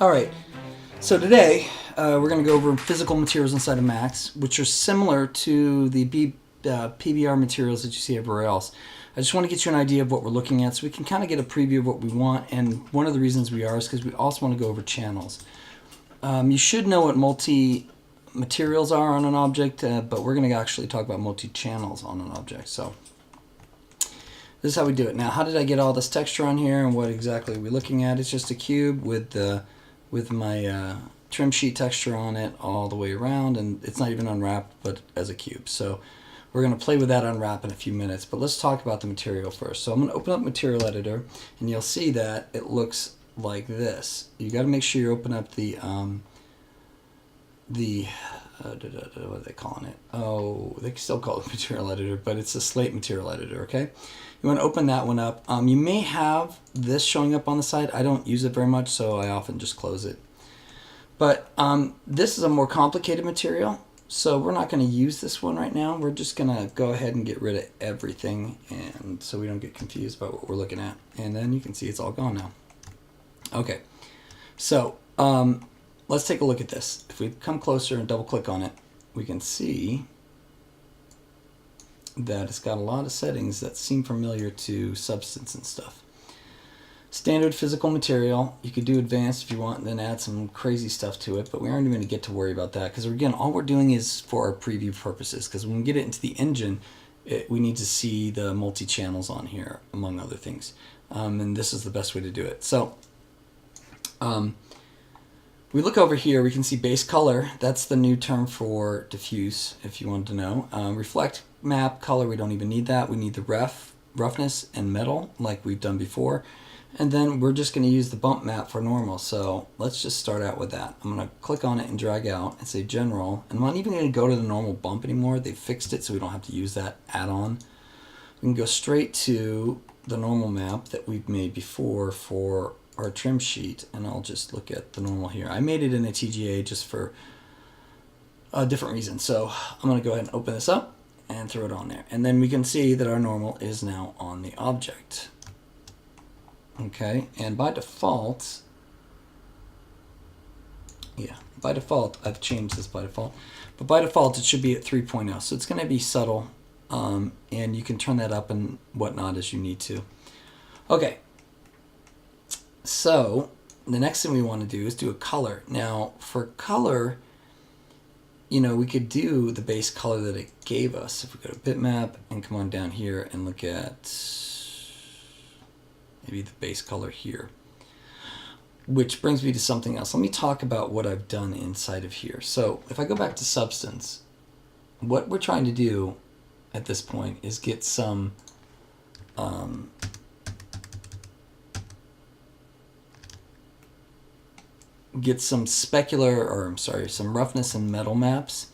All right, so today we're going to go over physical materials inside of Max, which are similar to the PBR materials that you see everywhere else. I just want to get you an idea of what we're looking at so we can kind of get a preview of what we want, and one of the reasons we are is because we also want to go over channels. You should know what multi-materials are on an object, but we're going to actually talk about multi-channels on an object. So this is how we do it. Now, how did I get all this texture on here, and what exactly are we looking at? It's just a cube with my trim sheet texture on it all the way around, and it's not even unwrapped, but as a cube. So we're going to play with that unwrap in a few minutes, but let's talk about the material first. So I'm going to open up Material Editor, and you'll see that it looks like this. You got to make sure you open up the what are they calling it? Oh, they still call it Material Editor, but it's a slate Material Editor, okay? You want to open that one up. You may have this showing up on the side. I don't use it very much, so I often just close it. But this is a more complicated material, so we're not going to use this one right now. We're just going to go ahead and get rid of everything, and so we don't get confused about what we're looking at. And then you can see it's all gone now. Okay, so let's take a look at this. If we come closer and double click on it, we can see that it's got a lot of settings that seem familiar to Substance and stuff. Standard physical material. You could do advanced if you want and then add some crazy stuff to it, but we aren't even going to get to worry about that because, again, all we're doing is for our preview purposes, because when we get it into the engine, we need to see the multi-channels on here, among other things. And this is the best way to do it. So we look over here, we can see base color. That's the new term for diffuse, if you wanted to know. Reflect, map, color, we don't even need that. We need the roughness and metal, like we've done before. And then we're just going to use the bump map for normal. So let's just start out with that. I'm going to click on it and drag out and say general. And I'm not even going to go to the normal bump anymore. They fixed it so we don't have to use that add-on. We can go straight to the normal map that we've made before for our trim sheet, and I'll just look at the normal here. I made it in a TGA just for a different reason. So I'm going to go ahead and open this up and throw it on there. And then we can see that our normal is now on the object. Okay, and by default, I've changed this by default, but by default it should be at 3.0. So it's going to be subtle, and you can turn that up and whatnot as you need to. Okay. So the next thing we want to do is do a color. Now for color, we could do the base color that it gave us. If we go to bitmap and come on down here and look at maybe the base color here, which brings me to something else. Let me talk about what I've done inside of here. So if I go back to Substance, what we're trying to do at this point is get some some roughness and metal maps,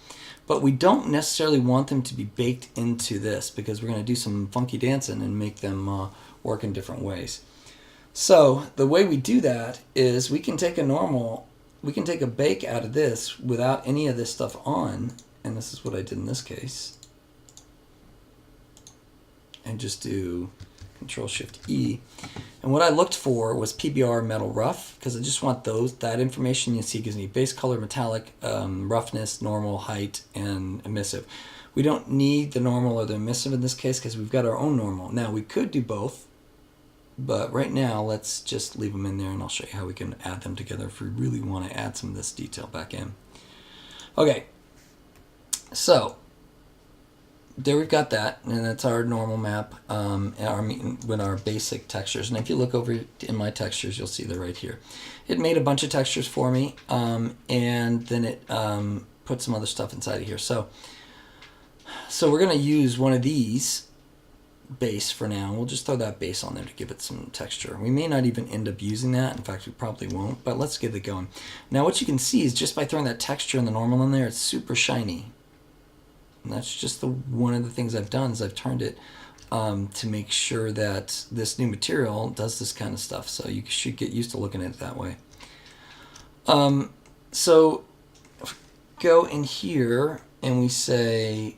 but we don't necessarily want them to be baked into this because we're going to do some funky dancing and make them work in different ways. So the way we do that is we can take a bake out of this without any of this stuff on, and this is what I did in this case, and just do Control-Shift-E. And what I looked for was PBR metal rough, because I just want that information. You see it gives me base color, metallic, roughness, normal, height, and emissive. We don't need the normal or the emissive in this case because we've got our own normal. Now we could do both, but right now let's just leave them in there, and I'll show you how we can add them together if we really want to add some of this detail back in. Okay, so there we've got that, and that's our normal map with our basic textures. And if you look over in my textures, you'll see they're right here. It made a bunch of textures for me, and then it put some other stuff inside of here. So we're going to use one of these base for now. We'll just throw that base on there to give it some texture. We may not even end up using that. In fact, we probably won't, but let's get it going. Now what you can see is just by throwing that texture and the normal in there, it's super shiny. And that's just one of the things I've done is I've turned it to make sure that this new material does this kind of stuff. So you should get used to looking at it that way. So go in here and we say,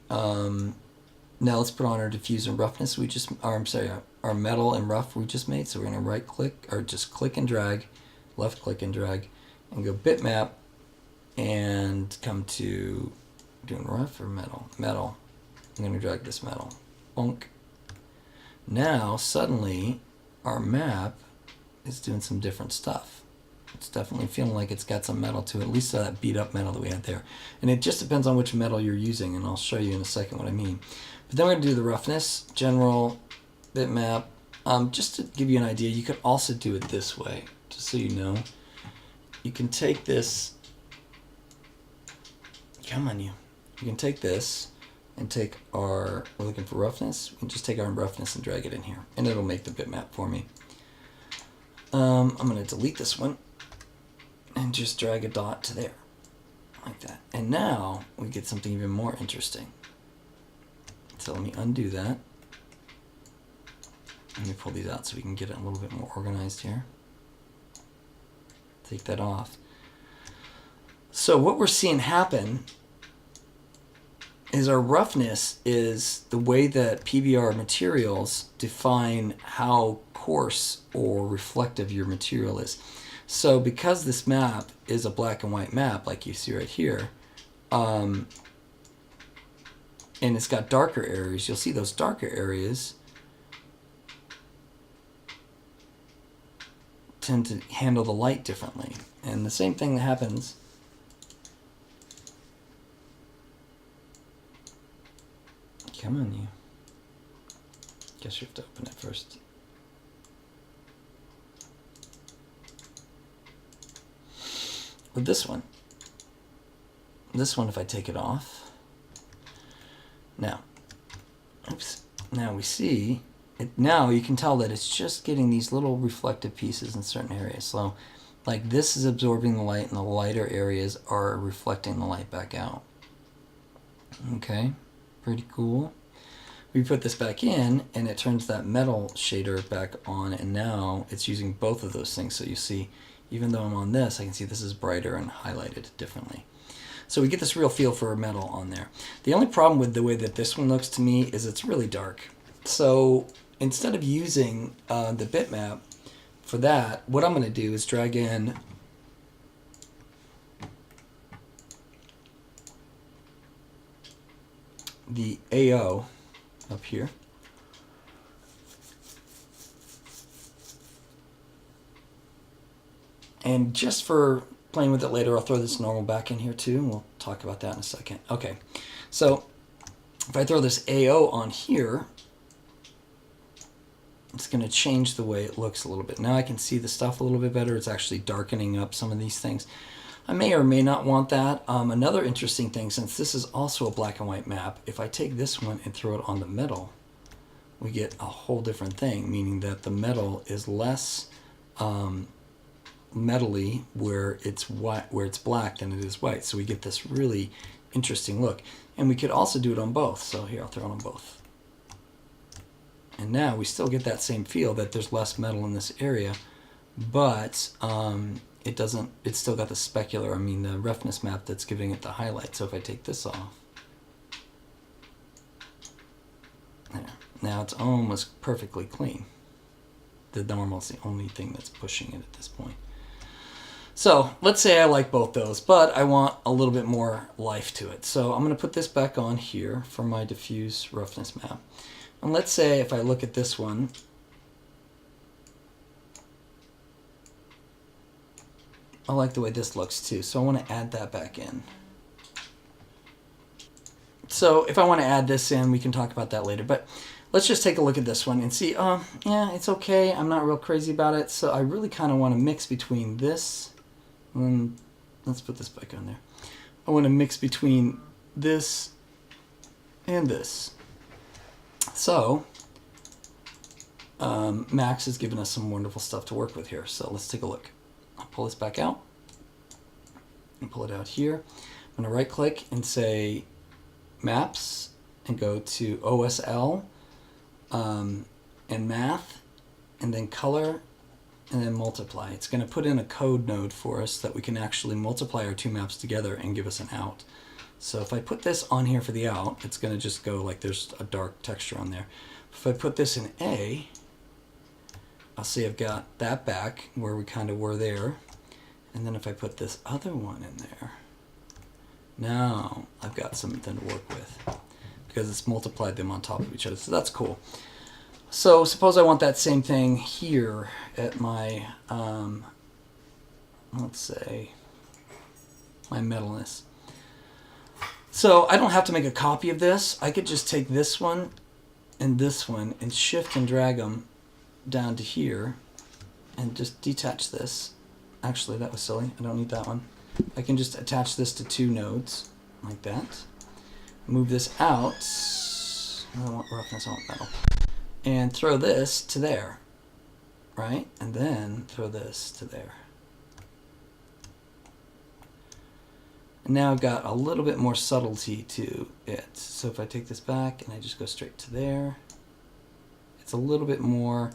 now let's put on our diffuse and roughness. Our metal and rough we just made. So we're going to right click or just click and drag, left click and drag, and go bitmap and come to doing rough or metal? Metal. I'm going to drag this metal. Bonk. Now, suddenly, our map is doing some different stuff. It's definitely feeling like it's got some metal to it, at least that beat up metal that we had there. And it just depends on which metal you're using, and I'll show you in a second what I mean. But then we're going to do the roughness, general, bitmap. Just to give you an idea, you could also do it this way, just so you know. You can take this, come on you. You can take this and take our, we're looking for roughness, we can just take our roughness and drag it in here, and it'll make the bitmap for me. I'm going to delete this one and just drag a dot to there, like that. And now we get something even more interesting. So let me undo that. Let me pull these out so we can get it a little bit more organized here. Take that off. So what we're seeing happen is our roughness is the way that PBR materials define how coarse or reflective your material is. So because this map is a black and white map, like you see right here, and it's got darker areas, you'll see those darker areas tend to handle the light differently. And the same thing that happens come on you. Guess you have to open it first. With this one, if I take it off, now, oops, now we see it. Now you can tell that it's just getting these little reflective pieces in certain areas. So like this is absorbing the light and the lighter areas are reflecting the light back out. Okay, pretty cool. We put this back in and it turns that metal shader back on, and now it's using both of those things. So you see, even though I'm on this, I can see this is brighter and highlighted differently. So we get this real feel for metal on there. The only problem with the way that this one looks to me is it's really dark. So instead of using the bitmap for that, what I'm going to do is drag in the AO up here. And just for playing with it later, I'll throw this normal back in here too, and we'll talk about that in a second. Okay, so if I throw this AO on here, it's going to change the way it looks a little bit. Now I can see the stuff a little bit better. It's actually darkening up some of these things. I may or may not want that. Another interesting thing, since this is also a black and white map, if I take this one and throw it on the metal, we get a whole different thing, meaning that the metal is less metally where it's white, where it's black, than it is white. So we get this really interesting look. And we could also do it on both. So here, I'll throw it on both. And now we still get that same feel that there's less metal in this area, but it doesn't, it's still got the specular, the roughness map that's giving it the highlight. So if I take this off, there. Now it's almost perfectly clean. The normal is the only thing that's pushing it at this point. So let's say I like both those, but I want a little bit more life to it. So I'm going to put this back on here for my diffuse roughness map. And let's say if I look at this one, I like the way this looks too. So I want to add that back in. So if I want to add this in, we can talk about that later. But let's just take a look at this one and see, yeah, it's okay. I'm not real crazy about it. So I really kind of want to mix between this. And let's put this back on there. I want to mix between this and this. So Max has given us some wonderful stuff to work with here. So let's take a look. I'll pull this back out and pull it out here. I'm going to right click and say Maps and go to OSL and Math and then Color and then Multiply. It's going to put in a code node for us that we can actually multiply our two maps together and give us an out. So if I put this on here for the out, it's going to just go like there's a dark texture on there. If I put this in A, I'll see I've got that back where we kind of were there. And then if I put this other one in there, now I've got something to work with because it's multiplied them on top of each other. So that's cool. So suppose I want that same thing here at my, let's say, my metalness. So I don't have to make a copy of this. I could just take this one and shift and drag them down to here and just detach this. Actually, that was silly. I don't need that one. I can just attach this to 2 nodes like that. Move this out. I don't want roughness, I want metal. And throw this to there, right? And then throw this to there. And now I've got a little bit more subtlety to it. So if I take this back and I just go straight to there, it's a little bit more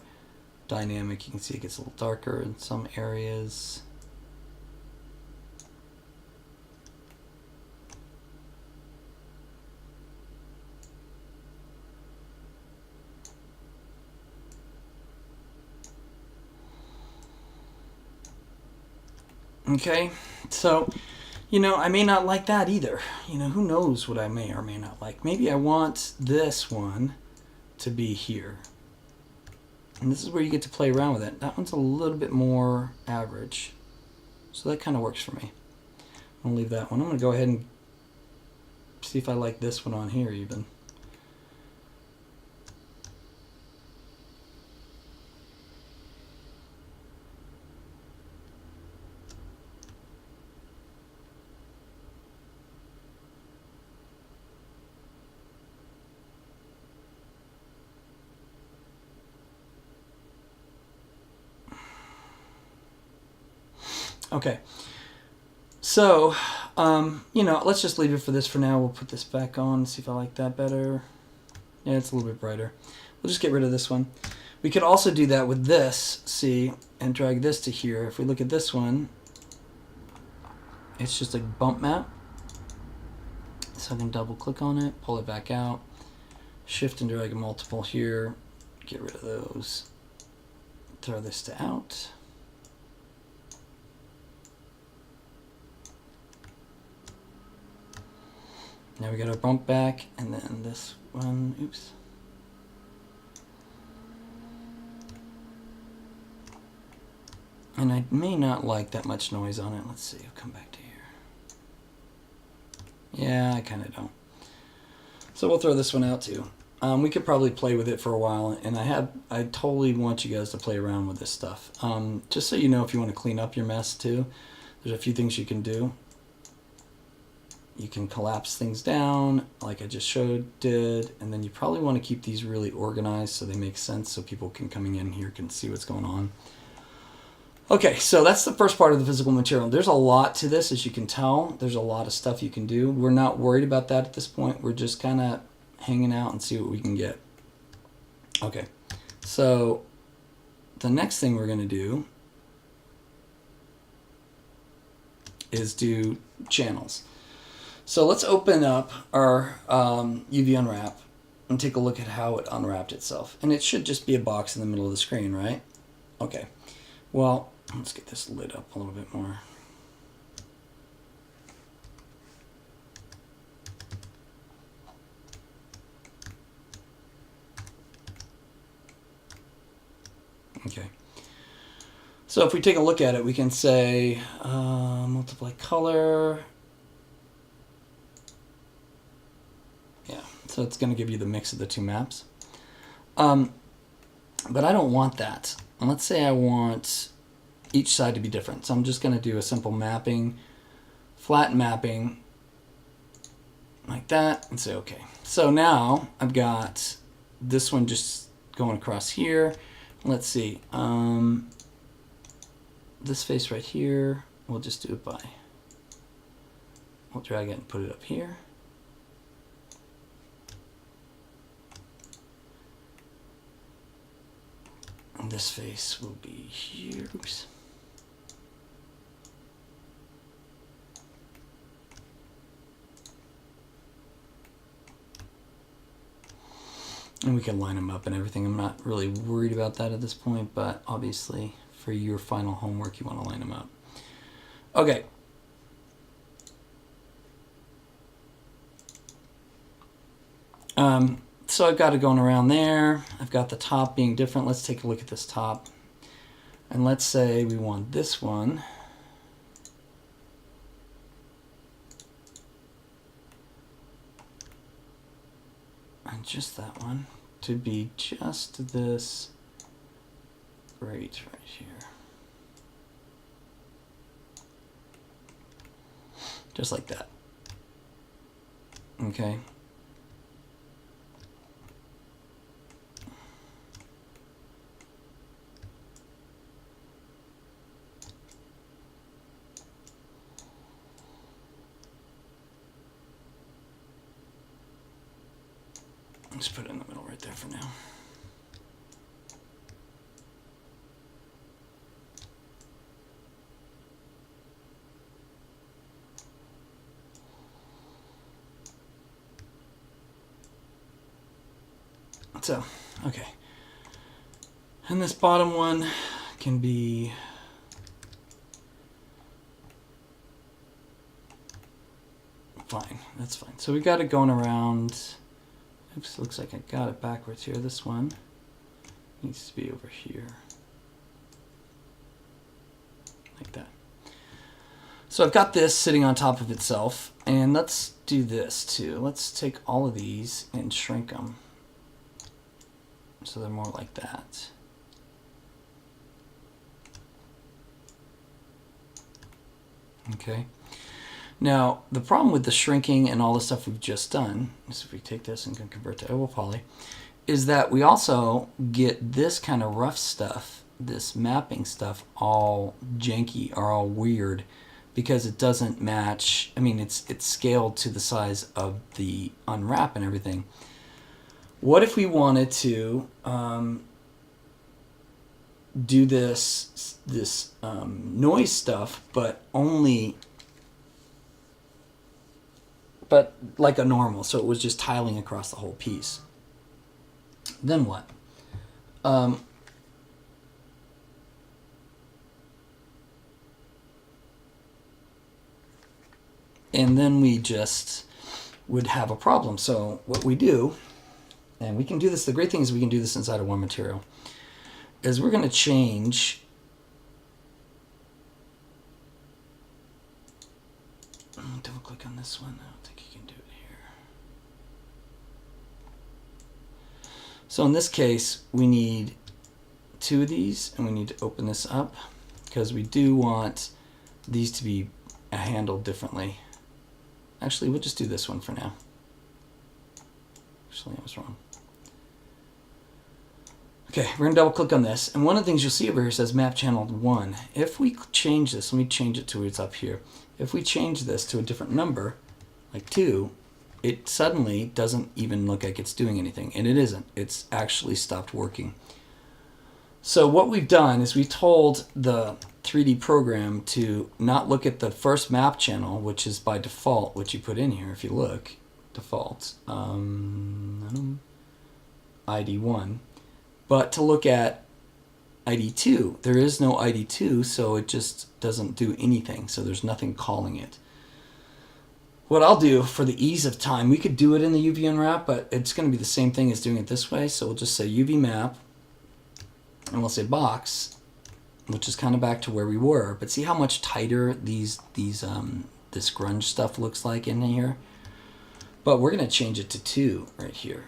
dynamic. You can see it gets a little darker in some areas. Okay, so, you know, I may not like that either. You know, who knows what I may or may not like. Maybe I want this one to be here. And this is where you get to play around with it. That one's a little bit more average. So that kind of works for me. I'll leave that one. I'm going to go ahead and see if I like this one on here even. Okay, so, you know, let's just leave it for this for now. We'll put this back on, see if I like that better. Yeah, it's a little bit brighter. We'll just get rid of this one. We could also do that with this, see, and drag this to here. If we look at this one, it's just a bump map. So I can double click on it, pull it back out, shift and drag a multiple here, get rid of those, throw this to out. Now we got our bump back, and then this one, oops. And I may not like that much noise on it. Let's see, I'll come back to here. Yeah, I kind of don't. So we'll throw this one out too. We could probably play with it for a while, and I totally want you guys to play around with this stuff. Just so you know, if you want to clean up your mess too, there's a few things you can do. You can collapse things down like I just did, and then you probably want to keep these really organized so they make sense so people coming in here can see what's going on. Okay, so that's the first part of the physical material. There's a lot to this, as you can tell. There's a lot of stuff you can do. We're not worried about that at this point. We're just kind of hanging out and see what we can get. Okay, so the next thing we're going to do is do channels. So let's open up our UV Unwrap and take a look at how it unwrapped itself. And it should just be a box in the middle of the screen, right? Okay. Well, let's get this lit up a little bit more. Okay. So if we take a look at it, we can say multiply color. So it's going to give you the mix of the two maps. But I don't want that. And let's say I want each side to be different. So I'm just going to do a simple mapping, flat mapping, like that, and say okay. So now I've got this one just going across here. Let's see. This face right here, we'll just do it by, we'll drag it and put it up here. And this face will be here. Oops. And we can line them up and everything. I'm not really worried about that at this point, but obviously for your final homework, you want to line them up. Okay. So I've got it going around there. I've got the top being different. Let's take a look at this top. And let's say we want this one. And just that one to be just this grate right here. Just like that. Okay. Just put it in the middle right there for now. So, okay. And this bottom one can be fine. That's fine. So we got it going around. Oops, looks like I got it backwards here. This one needs to be over here. Like that. So I've got this sitting on top of itself. And let's do this too. Let's take all of these and shrink them. So they're more like that. Okay. Now, the problem with the shrinking and all the stuff we've just done, is if we take this and can convert to oval poly, is that we also get this kind of rough stuff, this mapping stuff, all janky or all weird because it doesn't match. I mean, it's scaled to the size of the unwrap and everything. What if we wanted to do this noise stuff, but like a normal, so it was just tiling across the whole piece? Then what? And then we just would have a problem. So what we do, and we can do this, the great thing is we can do this inside of one material, is we're going to change double click on this one. I don't think you can do it here. So in this case, we need 2 of these, and we need to open this up because we do want these to be handled differently. Actually, we'll just do this one for now. Actually, I was wrong. Okay, we're going to double click on this, and one of the things you'll see over here says map channel 1. If we change this, let me change it to where it's up here. If we change this to a different number, like 2, it suddenly doesn't even look like it's doing anything, and it isn't. It's actually stopped working. So what we've done is we told the 3D program to not look at the first map channel, which is by default what you put in here. If you look, default, ID1, but to look at ID2. There is no ID2, so it just doesn't do anything. So there's nothing calling it. What I'll do for the ease of time, we could do it in the UV Unwrap, but it's going to be the same thing as doing it this way. So we'll just say UV map, and we'll say box, which is kind of back to where we were. But see how much tighter this grunge stuff looks like in here? But we're going to change it to 2 right here.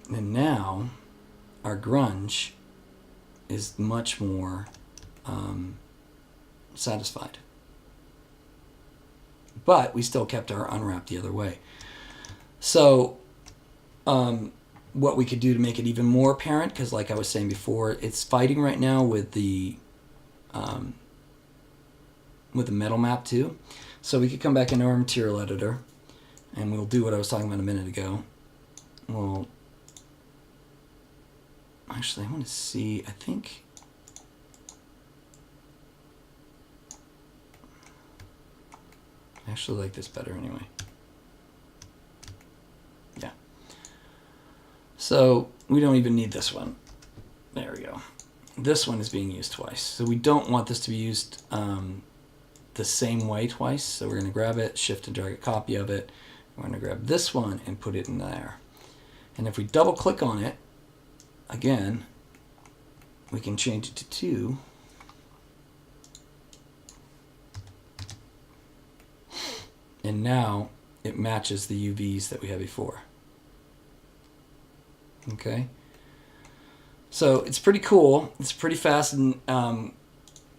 And now our grunge is much more satisfied. But we still kept our unwrap the other way. So what we could do to make it even more apparent, because like I was saying before, it's fighting right now with the metal map too. So we could come back into our material editor, and we'll do what I was talking about a minute ago. We'll actually, I want to see, I think I actually like this better anyway. Yeah. So we don't even need this one. There we go. this one is being used twice. So we don't want this to be used the same way twice. So we're going to grab it, shift and drag a copy of it. We're going to grab this one and put it in there. And if we double click on it, again, we can change it to 2. And now it matches the UVs that we had before. Okay. So it's pretty cool. It's pretty fast and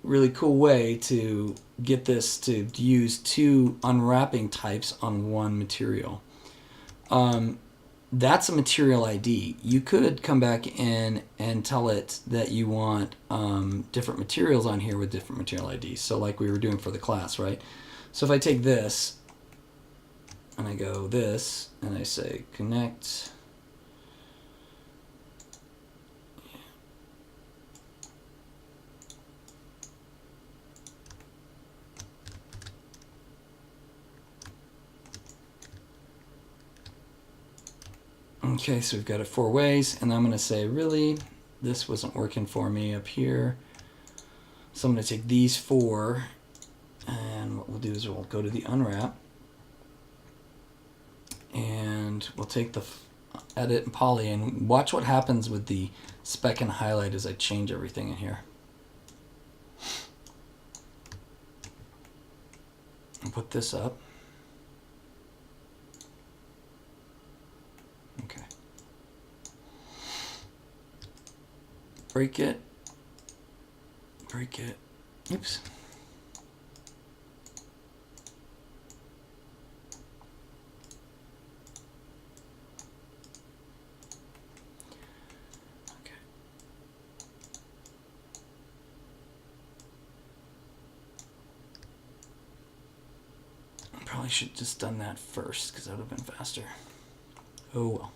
really cool way to get this to use 2 unwrapping types on one material. That's a material ID. You could come back in and tell it that you want different materials on here with different material IDs. So like we were doing for the class, right? So if I take this and I go this and I say connect. Okay, so we've got it 4 ways, and I'm going to say, really, this wasn't working for me up here. So I'm going to take these 4, and what we'll do is we'll go to the unwrap, and we'll take the edit and poly, and watch what happens with the speck and highlight as I change everything in here. And put this up. Okay. Break it. Break it. Oops. Okay. Probably should have just done that first because that would have been faster. Oh well.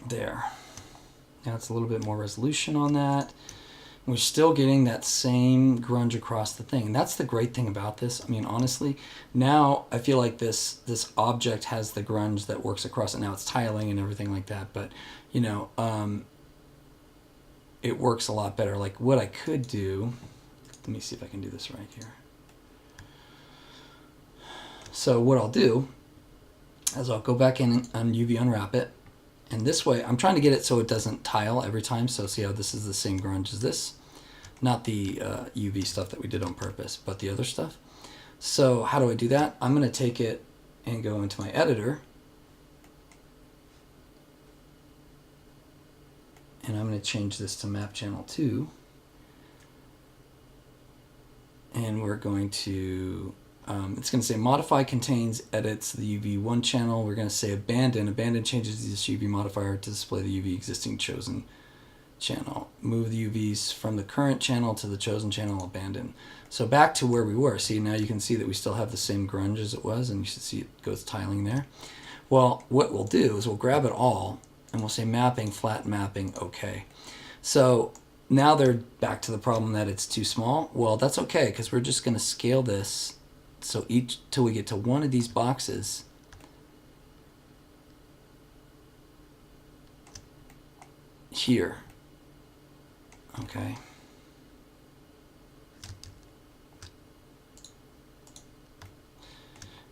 There. Now it's a little bit more resolution on that. We're still getting that same grunge across the thing. And that's the great thing about this. I mean, honestly, now I feel like this object has the grunge that works across it. Now it's tiling and everything like that. But, you know, it works a lot better. Like what I could do, let me see if I can do this right here. So what I'll do is I'll go back in and UV unwrap it. And this way, I'm trying to get it so it doesn't tile every time. So see how this is the same grunge as this? Not the UV stuff that we did on purpose, but the other stuff. So how do I do that? I'm going to take it and go into my editor. And I'm going to change this to map channel 2. And we're going to... it's going to say modify contains edits the UV1 channel. We're going to say abandon. Abandon changes this UV modifier to display the UV existing chosen channel. Move the UVs from the current channel to the chosen channel. Abandon. So back to where we were. See, now you can see that we still have the same grunge as it was, and you should see it goes tiling there. Well, what we'll do is we'll grab it all, and we'll say mapping, flat mapping, okay. So now they're back to the problem that it's too small. Well, that's okay, because we're just going to scale this so each till we get to one of these boxes. Here. Okay.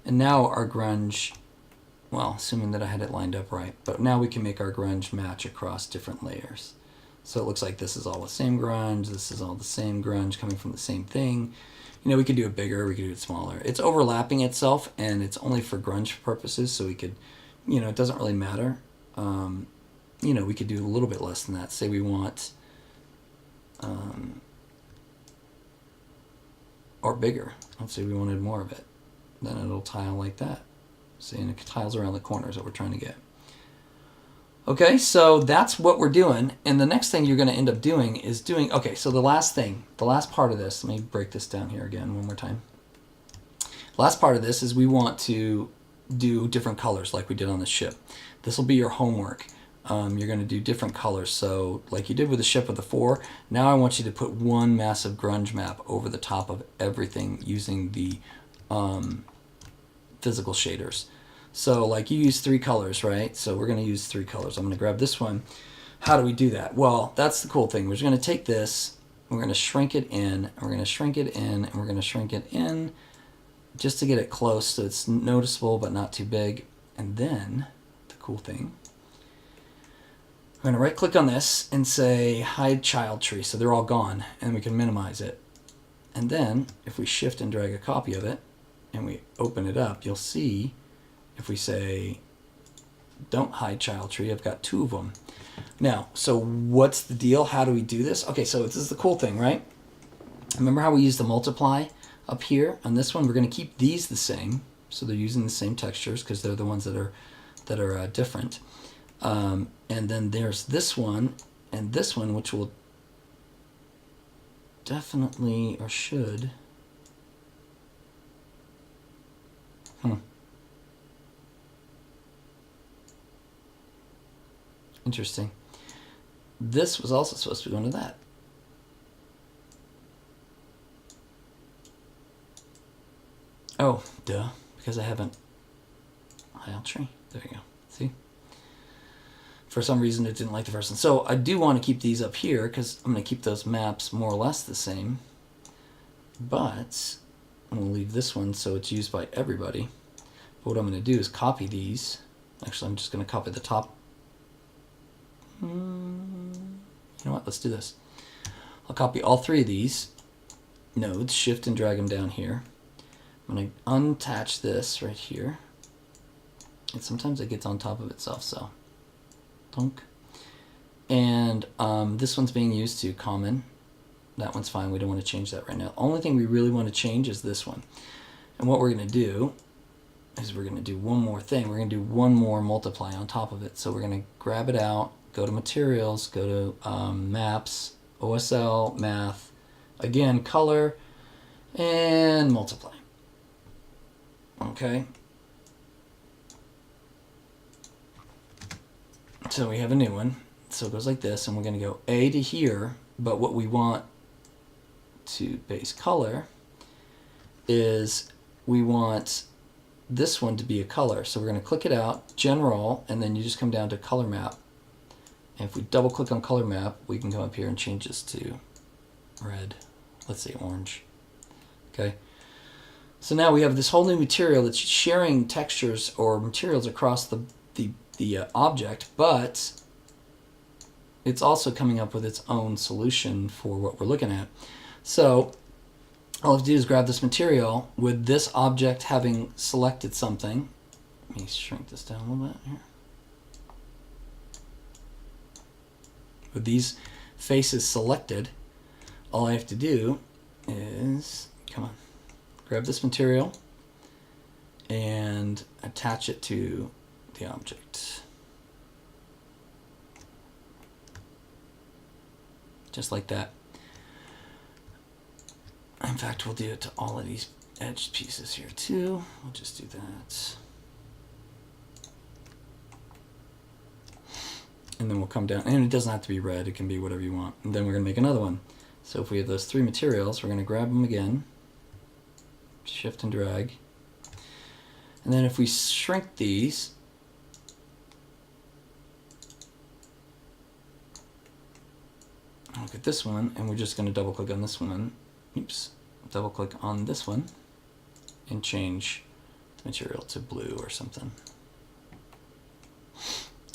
And now our grunge, well, assuming that I had it lined up right, but now we can make our grunge match across different layers. So it looks like this is all the same grunge, this is all the same grunge coming from the same thing. You know, we could do it bigger, we could do it smaller. It's overlapping itself, and it's only for grunge purposes, so we could, you know, it doesn't really matter. You know, we could do a little bit less than that. Say we want, or bigger. Let's say we wanted more of it. Then it'll tile like that. See, and it tiles around the corners that we're trying to get. Okay, so that's what we're doing. And the next thing you're going to end up doing is doing, okay, so the last thing, the last part of this, let me break this down here again one more time. Last part of this is we want to do different colors like we did on the ship. This will be your homework. You're going to do different colors. So like you did with the ship of the 4, now I want you to put one massive grunge map over the top of everything using the physical shaders. So like you use 3 colors, right? So we're going to use 3 colors. I'm going to grab this one. How do we do that? Well, that's the cool thing. We're going to take this, we're going to shrink it in, and we're going to shrink it in, and we're going to shrink it in just to get it close so it's noticeable but not too big. And then the cool thing, we're going to right click on this and say hide child tree, so they're all gone, and we can minimize it. And then if we shift and drag a copy of it and we open it up, you'll see if we say don't hide child tree, I've got 2 of them. Now, so what's the deal? How do we do this? Okay, so this is the cool thing, right? Remember how we used the multiply up here? On this one, we're going to keep these the same, so they're using the same textures because they're the ones that are different. And then there's this one and this one, which will definitely or should. Interesting. This was also supposed to be going to that. Oh, duh, because I haven't child tree. There you go. See? For some reason it didn't like the first one. So I do want to keep these up here because I'm going to keep those maps more or less the same. But I'm going to leave this one so it's used by everybody. But what I'm going to do is copy these. Actually, I'm just going to copy the top. You know what? Let's do this. I'll copy all 3 of these nodes, shift and drag them down here. I'm going to unattach this right here. And sometimes it gets on top of itself, so dunk. And this one's being used to common. That one's fine. We don't want to change that right now. Only thing we really want to change is this one. And what we're going to do is we're going to do one more thing. We're going to do one more multiply on top of it. So we're going to grab it out, go to materials, go to maps, OSL, math, again, color, and multiply. Okay. So we have a new one. So it goes like this, and we're going to go A to here, but what we want to base color is we want this one to be a color. So we're going to click it out, general, and then you just come down to color map. And if we double click on color map, we can come up here and change this to red. Let's say orange. Okay. So now we have this whole new material that's sharing textures or materials across the object, but it's also coming up with its own solution for what we're looking at. So all I have to do is grab this material with this object having selected something. Let me shrink this down a little bit here. With these faces selected, all I have to do is, come on, grab this material and attach it to the object. Just like that. In fact, we'll do it to all of these edged pieces here too. We'll just do that. And then we'll come down, and it doesn't have to be red, it can be whatever you want. And then we're going to make another one. So if we have those 3 materials, we're going to grab them again, shift and drag. And then if we shrink these, look at this one, and we're just going to double click on this one. Oops, double click on this one and change the material to blue or something.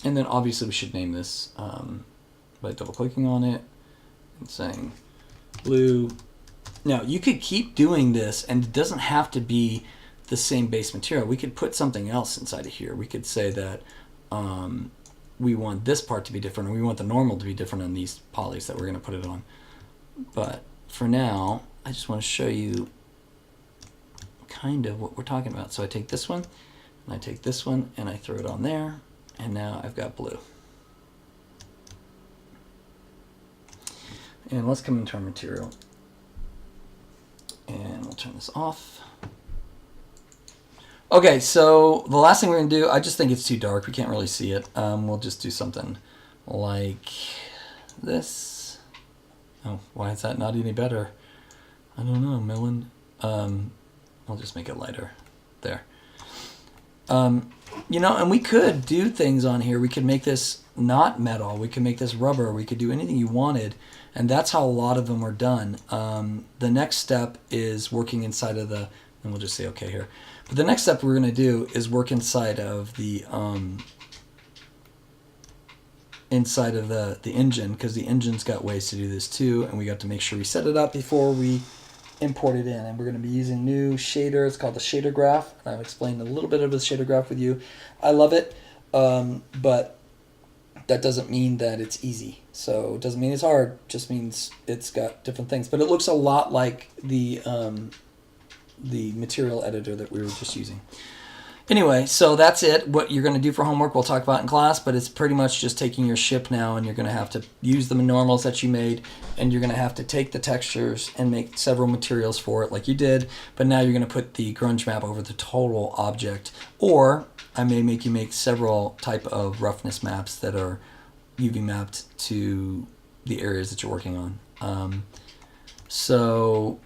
And then obviously we should name this by double clicking on it and saying blue. Now you could keep doing this, and it doesn't have to be the same base material. We could put something else inside of here. We could say that we want this part to be different, or we want the normal to be different on these polys that we're going to put it on. But for now, I just want to show you kind of what we're talking about. So I take this one, and I take this one, and I throw it on there, and now I've got blue. And let's come into our material. And we'll turn this off. Okay, so the last thing we're going to do, I just think it's too dark. We can't really see it. We'll just do something like this. Oh, why is that not any better? I don't know, Melon. I'll just make it lighter. There. You know, and we could do things on here. We could make this not metal. We could make this rubber. We could do anything you wanted. And that's how a lot of them are done. The next step is working inside of the, and we'll just say okay here. But the next step we're going to do is work inside of the engine, because the engine's got ways to do this too, and we got to make sure we set it up before we import it in. And we're going to be using new shader. It's called the shader graph. And I've explained a little bit of the shader graph with you. I love it, but that doesn't mean that it's easy. So it doesn't mean it's hard. It just means it's got different things. But it looks a lot like the material editor that we were just using. Anyway, so that's it. What you're going to do for homework we'll talk about in class, but it's pretty much just taking your ship now, and you're going to have to use the normals that you made, and you're going to have to take the textures and make several materials for it like you did, but now you're going to put the grunge map over the total object. Or I may make you make several type of roughness maps that are UV mapped to the areas that you're working on. So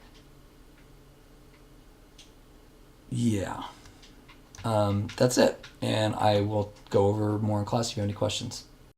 yeah. That's it. And I will go over more in class if you have any questions.